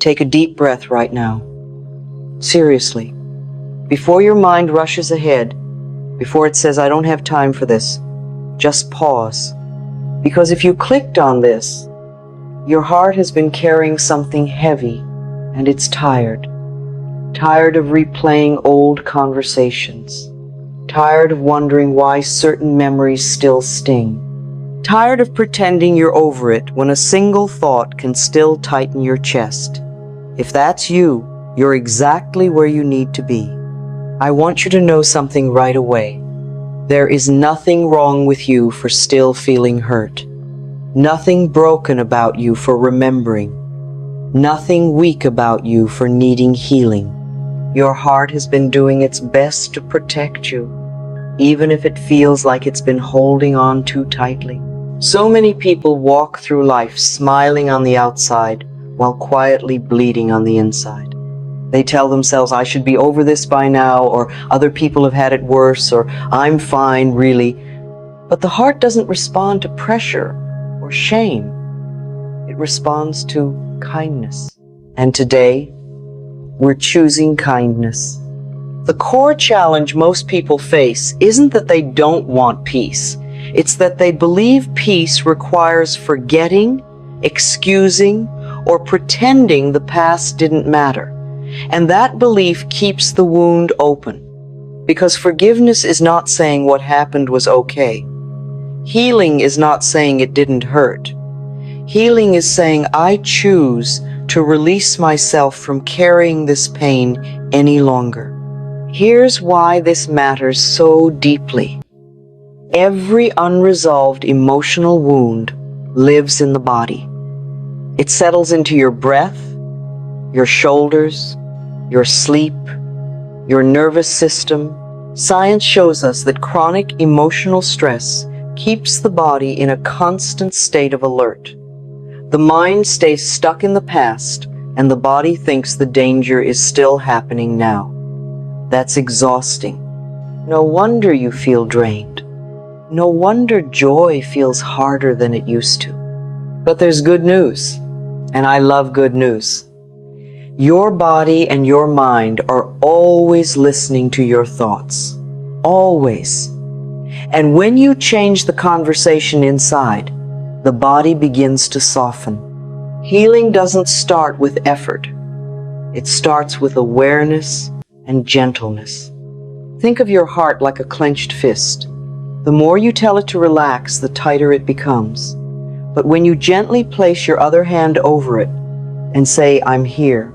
Take a deep breath right now. Seriously. Before your mind rushes ahead, before it says, I don't have time for this, just pause. Because if you clicked on this, your heart has been carrying something heavy and it's tired. Tired of replaying old conversations. Tired of wondering why certain memories still sting. Tired of pretending you're over it when a single thought can still tighten your chest. If that's you, you're exactly where you need to be. I want you to know something right away. There is nothing wrong with you for still feeling hurt. Nothing broken about you for remembering. Nothing weak about you for needing healing. Your heart has been doing its best to protect you, even if it feels like it's been holding on too tightly. So many people walk through life smiling on the outside while quietly bleeding on the inside. They tell themselves, I should be over this by now, or other people have had it worse, or I'm fine, really. But the heart doesn't respond to pressure or shame. It responds to kindness. And today, we're choosing kindness. The core challenge most people face isn't that they don't want peace. It's that they believe peace requires forgetting, excusing, or pretending the past didn't matter. And that belief keeps the wound open. Because forgiveness is not saying what happened was okay. Healing is not saying it didn't hurt. Healing is saying I choose to release myself from carrying this pain any longer. Here's why this matters so deeply. Every unresolved emotional wound lives in the body. It settles into your breath, your shoulders, your sleep, your nervous system. Science shows us that chronic emotional stress keeps the body in a constant state of alert. The mind stays stuck in the past, and the body thinks the danger is still happening now. That's exhausting. No wonder you feel drained. No wonder joy feels harder than it used to. But there's good news, and I love good news. Your body and your mind are always listening to your thoughts. Always. And when you change the conversation inside, the body begins to soften. Healing doesn't start with effort. It starts with awareness and gentleness. Think of your heart like a clenched fist. The more you tell it to relax, the tighter it becomes. But when you gently place your other hand over it and say, I'm here,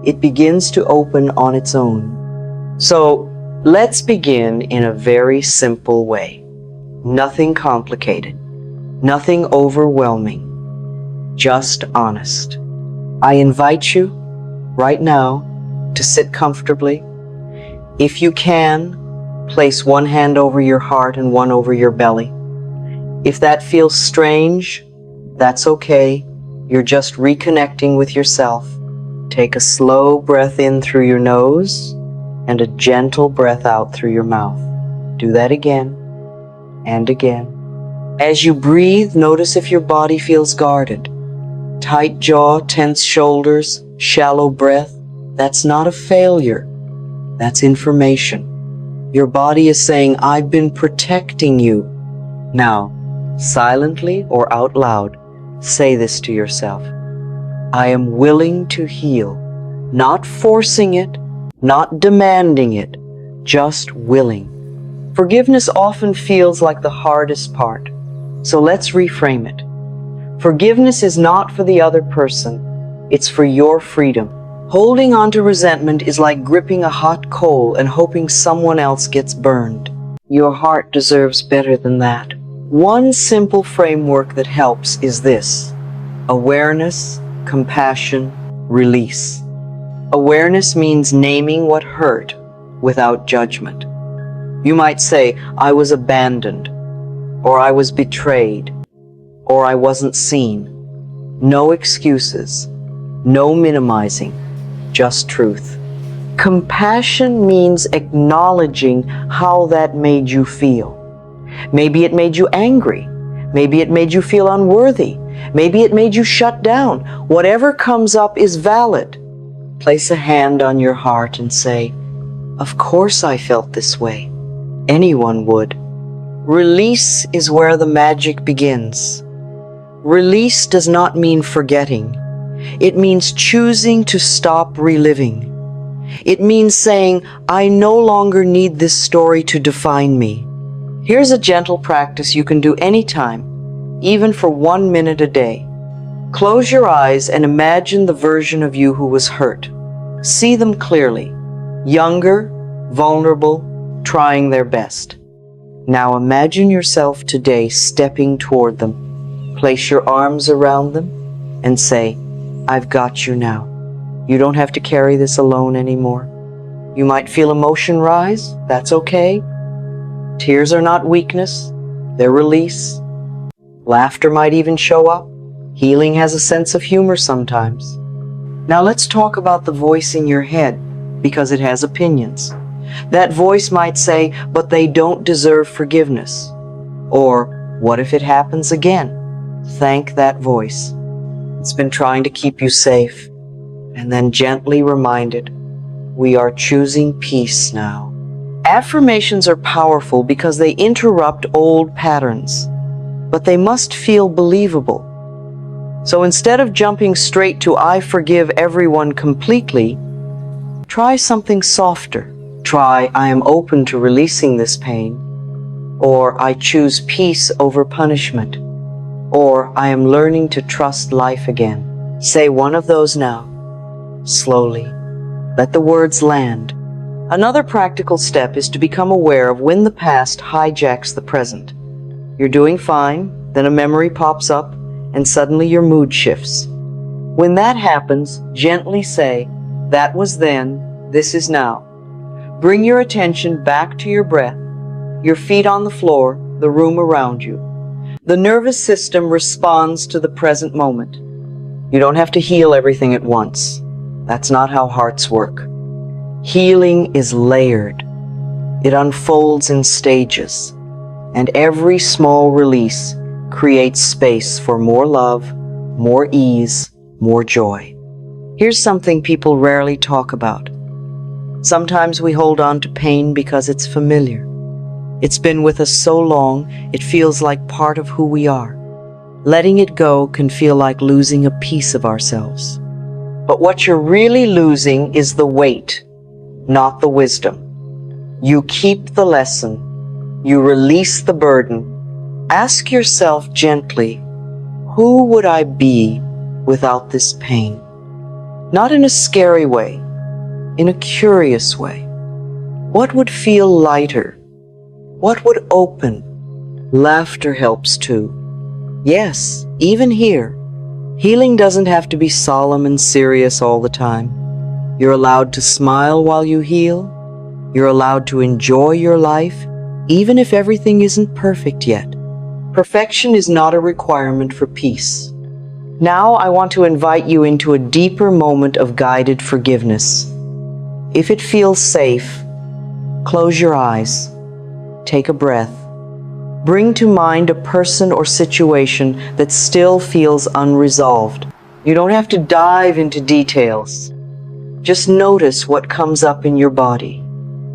it begins to open on its own. So let's begin in a very simple way. Nothing complicated. Nothing overwhelming. Just honest. I invite you right now to sit comfortably. If you can, place one hand over your heart and one over your belly. If that feels strange, that's okay. You're just reconnecting with yourself. Take a slow breath in through your nose and a gentle breath out through your mouth. Do that again and again. As you breathe, notice if your body feels guarded. Tight jaw, tense shoulders, shallow breath. That's not a failure. That's information. Your body is saying, I've been protecting you. Now, silently or out loud, say this to yourself. I am willing to heal, not forcing it, not demanding it, just willing. Forgiveness often feels like the hardest part, so let's reframe it. Forgiveness is not for the other person, it's for your freedom. Holding on to resentment is like gripping a hot coal and hoping someone else gets burned. Your heart deserves better than that. One simple framework that helps is this: awareness, compassion, release. Awareness means naming what hurt without judgment. You might say, I was abandoned, or I was betrayed, or I wasn't seen. No excuses, no minimizing, just truth. Compassion means acknowledging how that made you feel. Maybe it made you angry. Maybe it made you feel unworthy. Maybe it made you shut down. Whatever comes up is valid. Place a hand on your heart and say, "Of course I felt this way. Anyone would." Release is where the magic begins. Release does not mean forgetting. It means choosing to stop reliving. It means saying, "I no longer need this story to define me." Here's a gentle practice you can do anytime, even for 1 minute a day. Close your eyes and imagine the version of you who was hurt. See them clearly. Younger, vulnerable, trying their best. Now imagine yourself today stepping toward them. Place your arms around them and say, "I've got you now. You don't have to carry this alone anymore." You might feel emotion rise. That's okay. Tears are not weakness. They're release. Laughter might even show up. Healing has a sense of humor sometimes. Now let's talk about the voice in your head, because it has opinions. That voice might say, "But they don't deserve forgiveness." Or, "What if it happens again?" Thank that voice. It's been trying to keep you safe. And then gently reminded, we are choosing peace now. Affirmations are powerful because they interrupt old patterns, but they must feel believable. So instead of jumping straight to "I forgive everyone completely," try something softer. Try, "I am open to releasing this pain," or "I choose peace over punishment," or "I am learning to trust life again." Say one of those now, slowly. Let the words land. Another practical step is to become aware of when the past hijacks the present. You're doing fine, then a memory pops up, and suddenly your mood shifts. When that happens, gently say, "That was then, this is now." Bring your attention back to your breath, your feet on the floor, the room around you. The nervous system responds to the present moment. You don't have to heal everything at once. That's not how hearts work. Healing is layered. It unfolds in stages, and every small release creates space for more love, more ease, more joy. Here's something people rarely talk about. Sometimes we hold on to pain because it's familiar. It's been with us so long, it feels like part of who we are. Letting it go can feel like losing a piece of ourselves. But what you're really losing is the weight, not the wisdom. You keep the lesson. You release the burden. Ask yourself gently, who would I be without this pain? Not in a scary way, in a curious way. What would feel lighter? What would open? Laughter helps too. Yes, even here. Healing doesn't have to be solemn and serious all the time. You're allowed to smile while you heal. You're allowed to enjoy your life, even if everything isn't perfect yet. Perfection is not a requirement for peace. Now I want to invite you into a deeper moment of guided forgiveness. If it feels safe, close your eyes. Take a breath. Bring to mind a person or situation that still feels unresolved. You don't have to dive into details. Just notice what comes up in your body.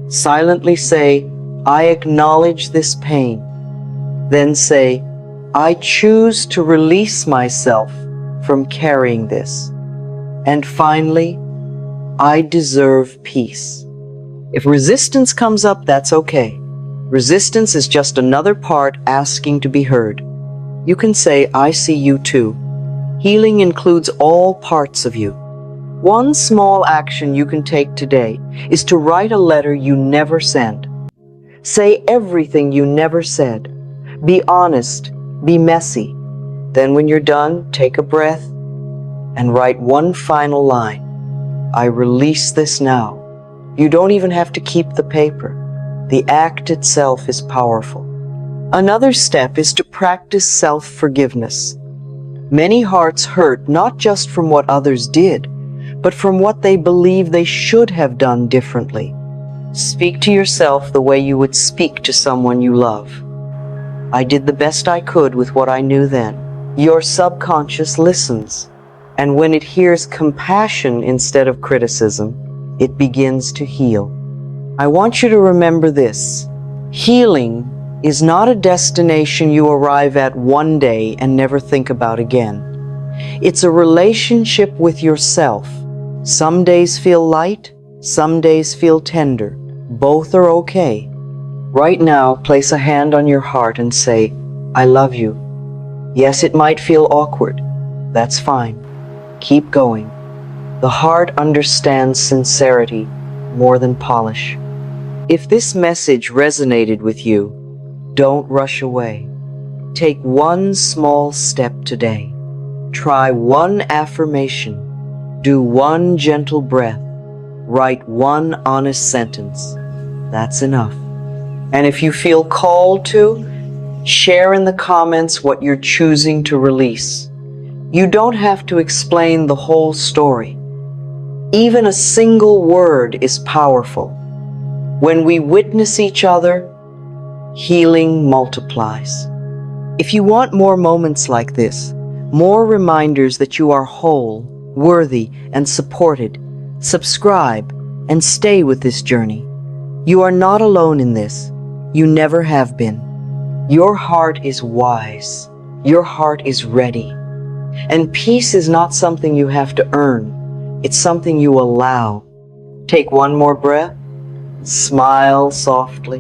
Silently say, "I acknowledge this pain." Then say, "I choose to release myself from carrying this." And finally, "I deserve peace." If resistance comes up, that's okay. Resistance is just another part asking to be heard. You can say, "I see you too." Healing includes all parts of you. One small action you can take today is to write a letter you never send. Say everything you never said. Be honest. Be messy. Then when you're done, take a breath and write one final line. "I release this now." You don't even have to keep the paper. The act itself is powerful. Another step is to practice self-forgiveness. Many hearts hurt not just from what others did, but from what they believe they should have done differently. Speak to yourself the way you would speak to someone you love. "I did the best I could with what I knew then. Your subconscious listens, and when it hears compassion instead of criticism, it begins to heal. I want you to remember this. Healing is not a destination you arrive at one day and never think about again. It's a relationship with yourself. Some days feel light, some days feel tender. Both are okay. Right now, place a hand on your heart and say, I love you. Yes, it might feel awkward. That's fine. Keep going. The heart understands sincerity more than polish. If this message resonated with you, don't rush away. Take one small step today. Try one affirmation. Do one gentle breath. Write one honest sentence. That's enough. And if you feel called to, share in the comments what you're choosing to release. You don't have to explain the whole story. Even a single word is powerful. When we witness each other, healing multiplies. If you want more moments like this, more reminders that you are whole, worthy, and supported, subscribe and stay with this journey. You are not alone in this. You never have been. Your heart is wise. Your heart is ready. And peace is not something you have to earn. It's something you allow. Take one more breath, smile softly,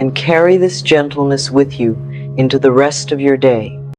and carry this gentleness with you into the rest of your day.